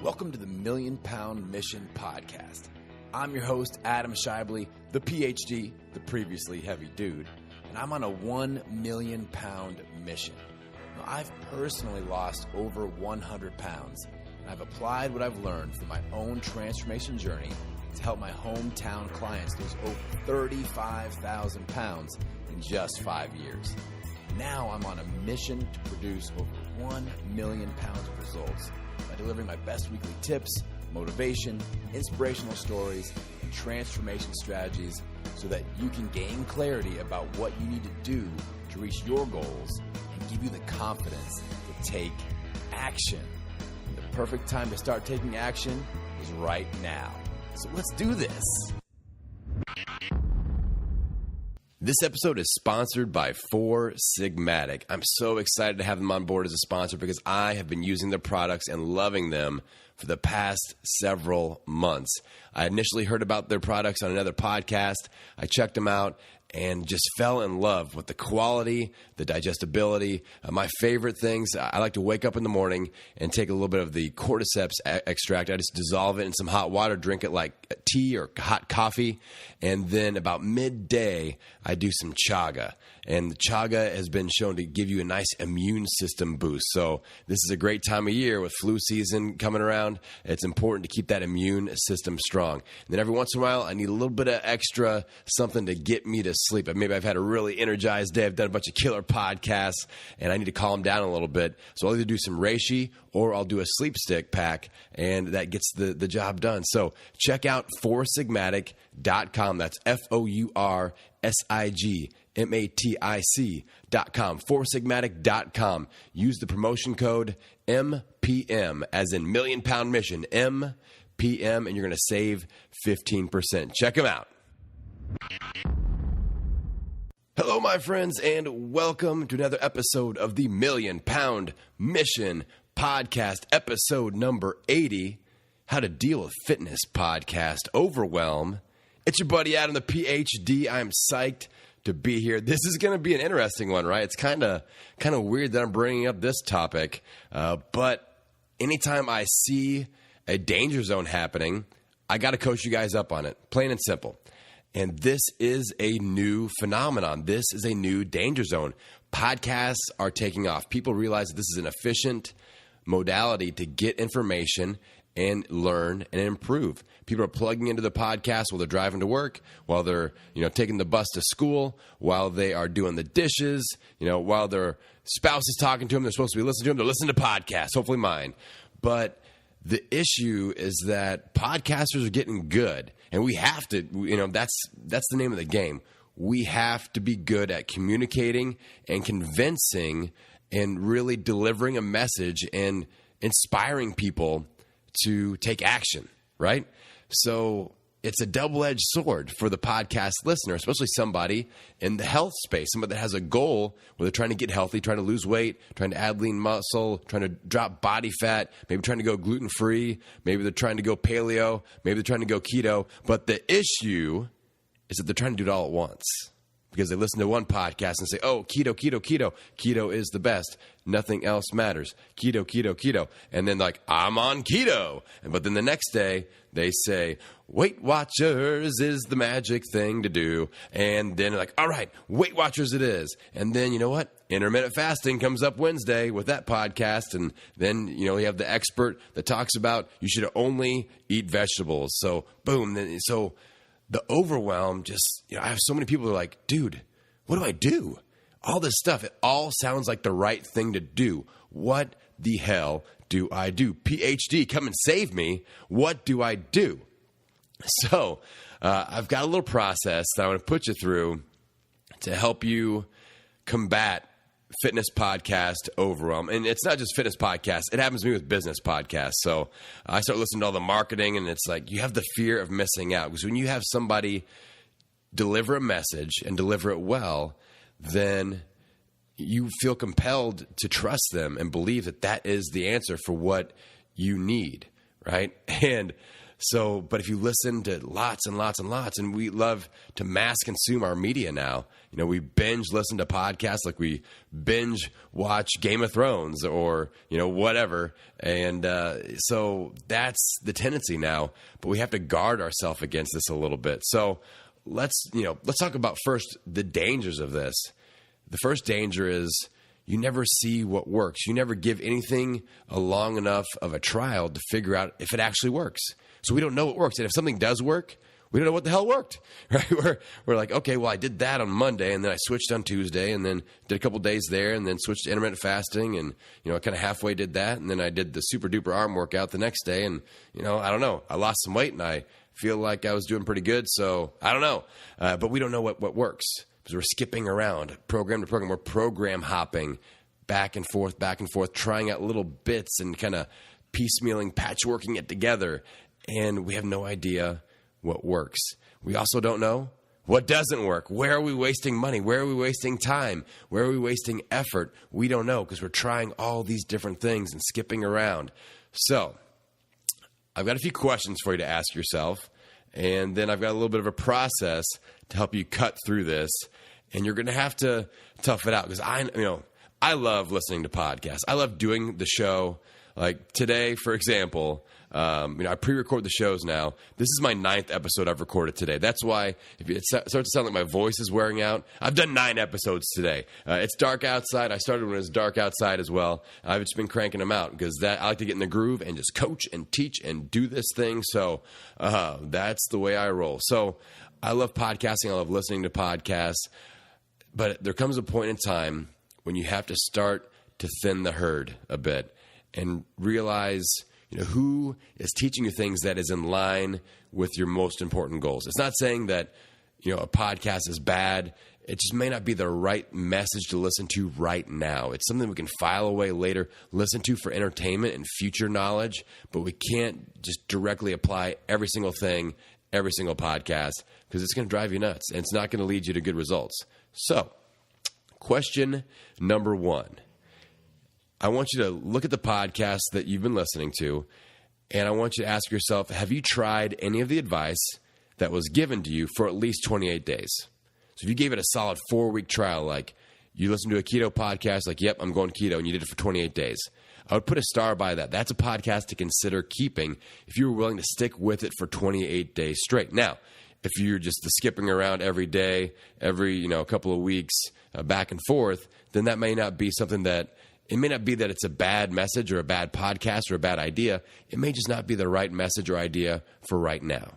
Welcome to the Million Pound Mission Podcast. I'm your host, Adam Shively, the PhD, the previously heavy dude, and I'm on a 1 million pound mission. Now, I've personally lost over 100 pounds, and I've applied what I've learned from my own transformation journey to help my hometown clients lose over 35,000 pounds in just 5 years. Now I'm on a mission to produce over 1 million pounds of results by delivering my best weekly tips, motivation, inspirational stories, and transformation strategies so that you can gain clarity about what you need to do to reach your goals and give you the confidence to take action. And the perfect time to start taking action is right now. So let's do this. This episode is sponsored by Four Sigmatic. I'm so excited to have them on board as a sponsor because I have been using their products and loving them for the past several months. I initially heard about their products on another podcast. I checked them out and just fell in love with the quality, the digestibility. My favorite things, I like to wake up in the morning and take a little bit of the cordyceps extract. I just dissolve it in some hot water, drink it like tea or hot coffee. And then about midday, I do some chaga. And the chaga has been shown to give you a nice immune system boost. So this is a great time of year with flu season coming around. It's important to keep that immune system strong. And then every once in a while, I need a little bit of extra something to get me to sleep. Maybe I've had a really energized day. I've done a bunch of killer podcasts, and I need to calm down a little bit. So I'll either do some reishi or I'll do a sleep stick pack, and that gets the job done. So check out foursigmatic.com. That's FOURSIGMATIC.com. Foursigmatic.com. Use the promotion code MPM, as in Million Pound Mission, MPM, and you're going to save 15%. Check them out. Hello, my friends, and welcome to another episode of the Million Pound Mission Podcast, episode number 80, How to Deal with Fitness Podcast Overwhelm. It's your buddy Adam, the PhD. I'm psyched to be here. This is going to be an interesting one, right? It's kind of weird that I'm bringing up this topic, but anytime I see a danger zone happening, I got to coach you guys up on it, plain and simple. And this is a new phenomenon. This is a new danger zone. Podcasts are taking off. People realize that this is an efficient modality to get information and learn and improve. People are plugging into the podcast while they're driving to work, while they're taking the bus to school, while they are doing the dishes, while their spouse is talking to them. They're supposed to be listening to them. They're listening to podcasts, hopefully mine. But the issue is that podcasters are getting good, and we have to, that's the name of the game. We have to be good at communicating and convincing and really delivering a message and inspiring people to take action, right? So it's a double-edged sword for the podcast listener, especially somebody in the health space, somebody that has a goal where they're trying to get healthy, trying to lose weight, trying to add lean muscle, trying to drop body fat, maybe trying to go gluten-free, maybe they're trying to go paleo, maybe they're trying to go keto. But the issue is that they're trying to do it all at once because they listen to one podcast and say, oh, keto, keto, keto. Keto is the best. Nothing else matters. Keto, keto, keto. And then I'm on keto. But then the next day they say, Weight Watchers is the magic thing to do. And then they're like, all right, Weight Watchers it is. And then, you know what? Intermittent fasting comes up Wednesday with that podcast. And then, you have the expert that talks about you should only eat vegetables. So, boom. So the overwhelm just, I have so many people who are like, dude, what do I do? All this stuff, it all sounds like the right thing to do. What the hell do I do? PhD, come and save me. What do I do? So I've got a little process that I want to put you through to help you combat fitness podcast overwhelm. And it's not just fitness podcasts. It happens to me with business podcasts. So I start listening to all the marketing, and it's like you have the fear of missing out. Because when you have somebody deliver a message and deliver it well, then you feel compelled to trust them and believe that that is the answer for what you need, right? And So, but if you listen to lots and lots and lots, and we love to mass consume our media now, we binge listen to podcasts like we binge watch Game of Thrones or, whatever. And so that's the tendency now, but we have to guard ourselves against this a little bit. So let's talk about first the dangers of this. The first danger is you never see what works. You never give anything a long enough of a trial to figure out if it actually works. So we don't know what works. And if something does work, we don't know what the hell worked, right? We're like, okay, well, I did that on Monday, and then I switched on Tuesday, and then did a couple days there, and then switched to intermittent fasting, and, I kind of halfway did that, and then I did the super duper arm workout the next day, and, I don't know. I lost some weight, and I feel like I was doing pretty good, so I don't know. But we don't know what works. Because we're skipping around program to program. We're program hopping back and forth, trying out little bits and kind of piecemealing, patchworking it together. And we have no idea what works. We also don't know what doesn't work. Where are we wasting money? Where are we wasting time? Where are we wasting effort? We don't know because we're trying all these different things and skipping around. So I've got a few questions for you to ask yourself. And then I've got a little bit of a process to help you cut through this. And you're going to have to tough it out because I love listening to podcasts. I love doing the show. Like today, for example, I pre-record the shows now. This is my 9th episode I've recorded today. That's why if it starts to sound like my voice is wearing out, I've done 9 episodes today. It's dark outside. I started when it was dark outside as well. I've just been cranking them out because I like to get in the groove and just coach and teach and do this thing. So that's the way I roll. So I love podcasting. I love listening to podcasts. But there comes a point in time when you have to start to thin the herd a bit and realize who is teaching you things that is in line with your most important goals. It's not saying that a podcast is bad. It just may not be the right message to listen to right now. It's something we can file away later, listen to for entertainment and future knowledge, but we can't just directly apply every single thing, every single podcast, because it's going to drive you nuts and it's not going to lead you to good results. So, question number 1. I want you to look at the podcast that you've been listening to, and I want you to ask yourself, have you tried any of the advice that was given to you for at least 28 days? So if you gave it a solid 4-week trial, like you listened to a keto podcast, like, yep, I'm going keto, and you did it for 28 days, I would put a star by that. That's a podcast to consider keeping if you were willing to stick with it for 28 days straight. Now, if you're just skipping around every day, every couple of weeks, back and forth, then that may not be something that it may not be that it's a bad message or a bad podcast or a bad idea. It may just not be the right message or idea for right now.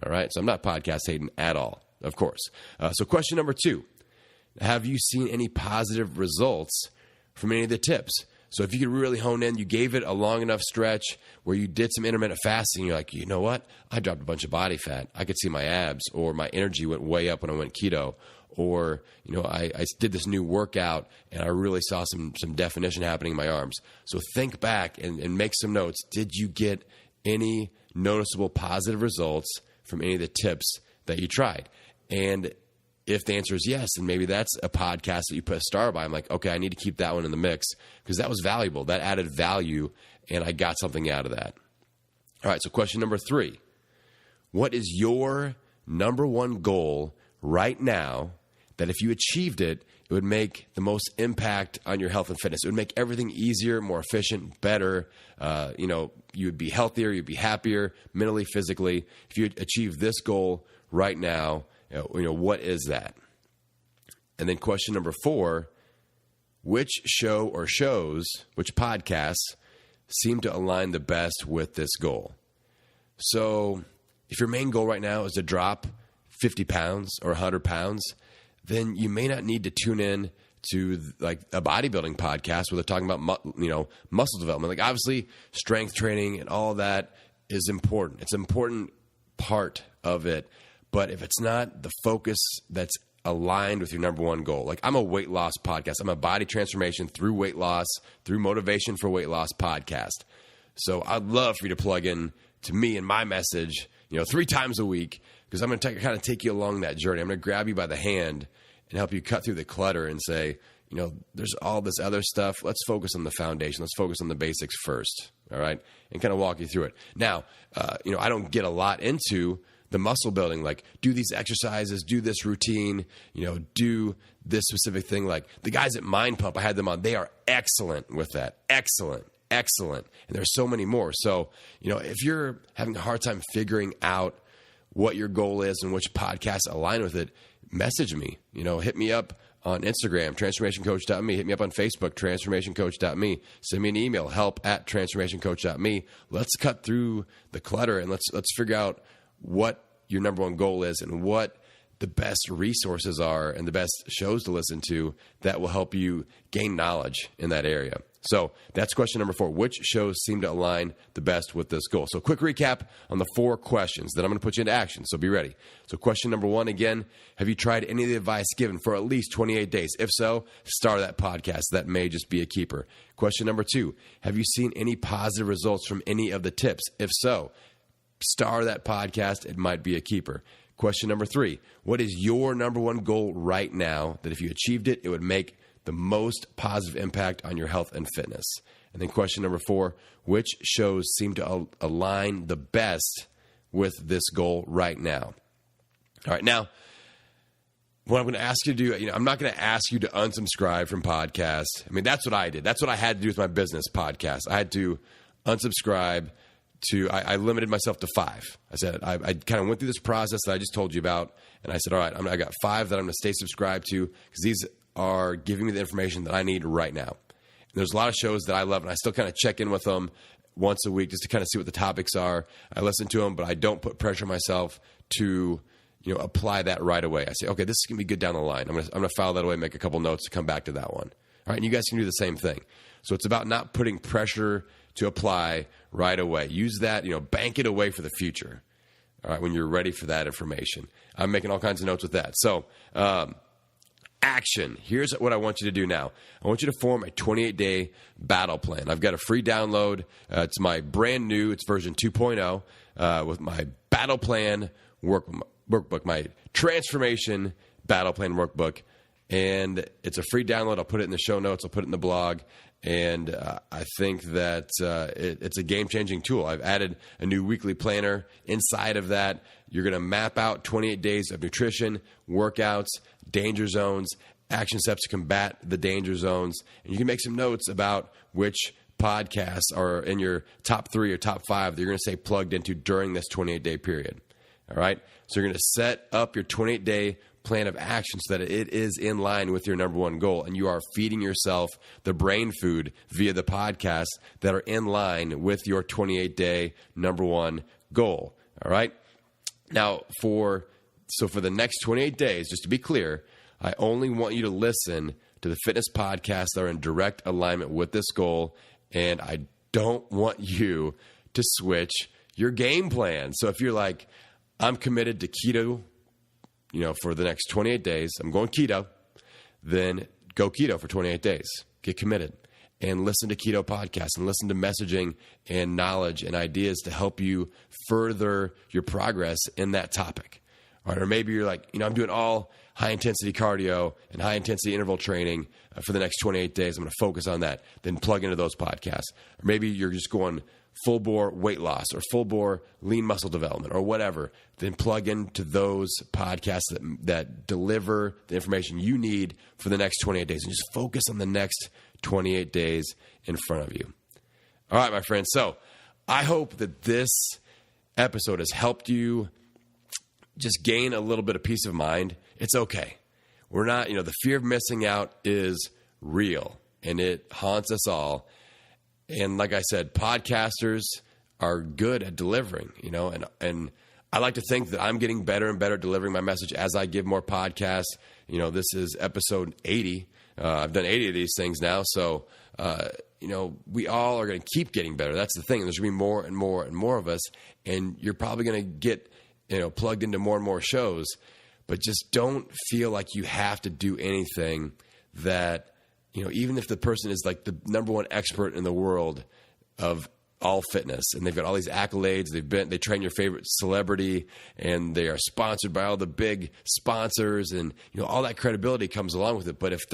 All right? So I'm not podcast hating at all, of course. So question number 2, have you seen any positive results from any of the tips? So if you could really hone in, you gave it a long enough stretch where you did some intermittent fasting, you're like, you know what? I dropped a bunch of body fat. I could see my abs, or my energy went way up when I went keto. Or, I did this new workout and I really saw some definition happening in my arms. So think back and make some notes. Did you get any noticeable positive results from any of the tips that you tried? And if the answer is yes, then maybe that's a podcast that you put a star by. I'm like, okay, I need to keep that one in the mix because that was valuable. That added value, and I got something out of that. All right, so question number 3. What is your number 1 goal right now that if you achieved it, it would make the most impact on your health and fitness? It would make everything easier, more efficient, better. You would be healthier, you'd be happier mentally, physically. If you achieve this goal right now, what is that? And then question number 4, which show or shows, which podcasts seem to align the best with this goal? So if your main goal right now is to drop 50 pounds or 100 pounds, then you may not need to tune in to like a bodybuilding podcast where they're talking about, muscle development. Like obviously strength training and all that is important. It's an important part of it. But if it's not the focus that's aligned with your number 1 goal, like I'm a weight loss podcast. I'm a body transformation through weight loss, through motivation for weight loss podcast. So I'd love for you to plug in to me and my message, 3 times a week, because I'm going to kind of take you along that journey. I'm going to grab you by the hand and help you cut through the clutter and say, there's all this other stuff. Let's focus on the foundation. Let's focus on the basics first. all right, and kind of walk you through it. Now, I don't get a lot into the muscle building, like do these exercises, do this routine, do this specific thing. Like the guys at Mind Pump, I had them on. They are excellent with that. Excellent. And there's so many more. So, if you're having a hard time figuring out what your goal is and which podcasts align with it, message me. Hit me up on Instagram, transformationcoach.me. Hit me up on Facebook, transformationcoach.me. Send me an email, help@transformationcoach.me. Let's cut through the clutter and let's figure out what your number one goal is and what the best resources are and the best shows to listen to that will help you gain knowledge in that area. So that's question number 4. Which shows seem to align the best with this goal? So quick recap on the 4 questions. Then I'm going to put you into action. So be ready. So question number 1, again, have you tried any of the advice given for at least 28 days? If so, start that podcast. That may just be a keeper. Question number 2, have you seen any positive results from any of the tips? If so, star that podcast. It might be a keeper. Question number 3, what is your number one goal right now that if you achieved it, it would make the most positive impact on your health and fitness? And then question number 4, which shows seem to align the best with this goal right now? All right. Now, what I'm going to ask you to do, I'm not going to ask you to unsubscribe from podcasts. I mean, that's what I did. That's what I had to do with my business podcast. I had to unsubscribe to, I limited myself to 5. I said, I kind of went through this process that I just told you about. And I said, all right, I got 5 that I'm going to stay subscribed to because these are giving me the information that I need right now. And there's a lot of shows that I love, and I still kind of check in with them once a week just to kind of see what the topics are. I listen to them, but I don't put pressure on myself to, apply that right away. I say, okay, this is going to be good down the line. I'm going to file that away, make a couple notes to come back to that one. All right, and you guys can do the same thing. So it's about not putting pressure to apply right away. Use that, bank it away for the future. All right, when you're ready for that information. I'm making all kinds of notes with that. So, action. Here's what I want you to do now. I want you to form a 28-day battle plan. I've got a free download. It's my brand new, it's version 2.0 with my battle plan workbook, my transformation battle plan workbook. And it's a free download. I'll put it in the show notes. I'll put it in the blog. And I think that it's a game-changing tool. I've added a new weekly planner. Inside of that, you're going to map out 28 days of nutrition, workouts, danger zones, action steps to combat the danger zones. And you can make some notes about which podcasts are in your top 3 or top 5 that you're going to stay plugged into during this 28-day period. All right? So you're going to set up your 28-day plan of action so that it is in line with your number one goal, and you are feeding yourself the brain food via the podcasts that are in line with your 28-day number one goal. All right? Now, for the next 28 days, just to be clear, I only want you to listen to the fitness podcasts that are in direct alignment with this goal, and I don't want you to switch your game plan. So if you're like, I'm committed to keto, for the next 28 days, I'm going keto, then go keto for 28 days. Get committed and listen to keto podcasts and listen to messaging and knowledge and ideas to help you further your progress in that topic. All right, or maybe you're like, I'm doing all high-intensity cardio and high-intensity interval training for the next 28 days. I'm going to focus on that. Then plug into those podcasts. Or maybe you're just going full-bore weight loss or full-bore lean muscle development or whatever. Then plug into those podcasts that deliver the information you need for the next 28 days. And just focus on the next 28 days in front of you. All right, my friends. So I hope that this episode has helped you just gain a little bit of peace of mind. It's okay. We're not, the fear of missing out is real and it haunts us all. And like I said, podcasters are good at delivering, and I like to think that I'm getting better and better at delivering my message as I give more podcasts. This is episode 80. I've done 80 of these things now. So, we all are going to keep getting better. That's the thing. There's going to be more and more and more of us. And you're probably going to get, plugged into more and more shows. But just don't feel like you have to do anything that, even if the person is like the number one expert in the world of all fitness and they've got all these accolades, they train your favorite celebrity and they are sponsored by all the big sponsors and, all that credibility comes along with it. But if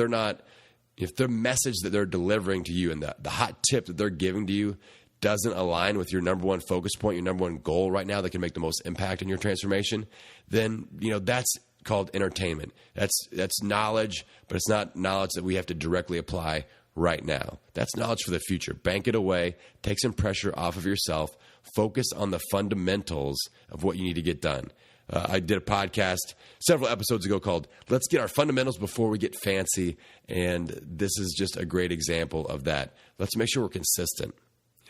their message that they're delivering to you and the hot tip that they're giving to you doesn't align with your number one focus point, your number one goal right now that can make the most impact on your transformation, then, that's called entertainment. That's knowledge, but it's not knowledge that we have to directly apply right now. That's knowledge for the future. Bank it away, take some pressure off of yourself, focus on the fundamentals of what you need to get done. I did a podcast several episodes ago called Let's Get Our Fundamentals Before We Get Fancy, and this is just a great example of that. Let's make sure we're consistent.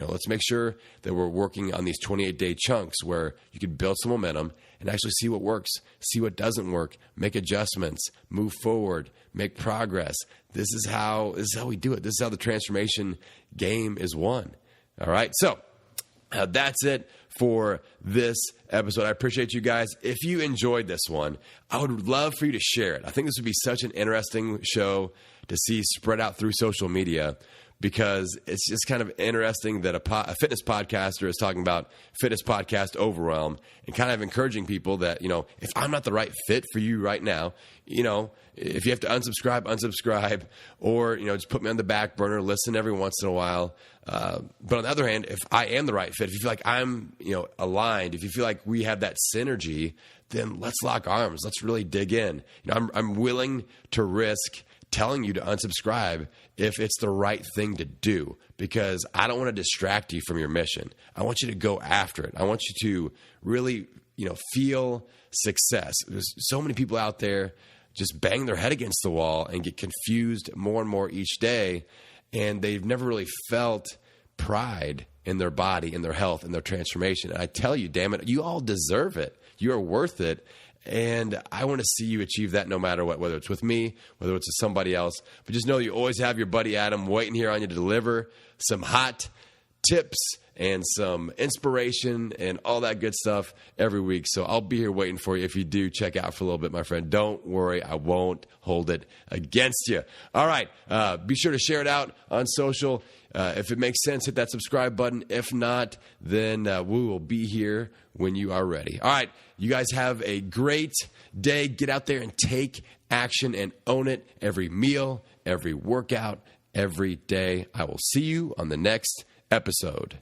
Let's make sure that we're working on these 28-day chunks where you can build some momentum and actually see what works, see what doesn't work, make adjustments, move forward, make progress. This is how we do it. This is how the transformation game is won. All right, so that's it for this episode. I appreciate you guys. If you enjoyed this one, I would love for you to share it. I think this would be such an interesting show to see spread out through social media, because it's just kind of interesting that a fitness podcaster is talking about Fitness Podcast Overwhelm and kind of encouraging people that, if I'm not the right fit for you right now, if you have to unsubscribe, or, just put me on the back burner, listen every once in a while. But on the other hand, if I am the right fit, if you feel like I'm, aligned, if you feel like we have that synergy, then let's lock arms. Let's really dig in. I'm willing to risk telling you to unsubscribe if it's the right thing to do, because I don't want to distract you from your mission. I want you to go after it. I want you to really, feel success. There's so many people out there just bang their head against the wall and get confused more and more each day, and they've never really felt pride in their body, in their health, in their transformation. And I tell you, damn it, you all deserve it. You are worth it. And I want to see you achieve that no matter what, whether it's with me, whether it's with somebody else. But just know you always have your buddy Adam waiting here on you to deliver some hot tips and some inspiration and all that good stuff every week. So I'll be here waiting for you. If you do, check out for a little bit, my friend. Don't worry, I won't hold it against you. All right, be sure to share it out on social. If it makes sense, hit that subscribe button. If not, then we will be here when you are ready. All right, you guys have a great day. Get out there and take action and own it every meal, every workout, every day. I will see you on the next episode.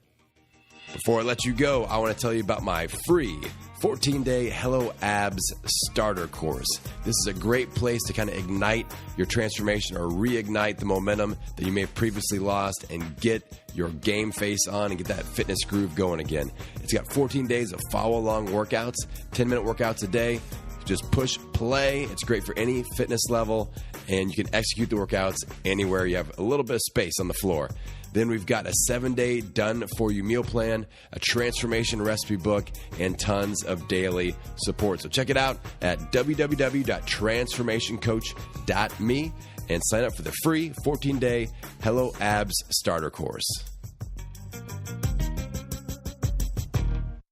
Before I let you go, I want to tell you about my free 14-day Hello Abs starter course. This is a great place to kind of ignite your transformation or reignite the momentum that you may have previously lost and get your game face on and get that fitness groove going again. It's got 14 days of follow-along workouts, 10-minute workouts a day. Just push play. It's great for any fitness level, and you can execute the workouts anywhere you have a little bit of space on the floor. Then we've got a 7-day done-for-you meal plan, a transformation recipe book, and tons of daily support. So check it out at www.transformationcoach.me and sign up for the free 14-day Hello Abs starter course.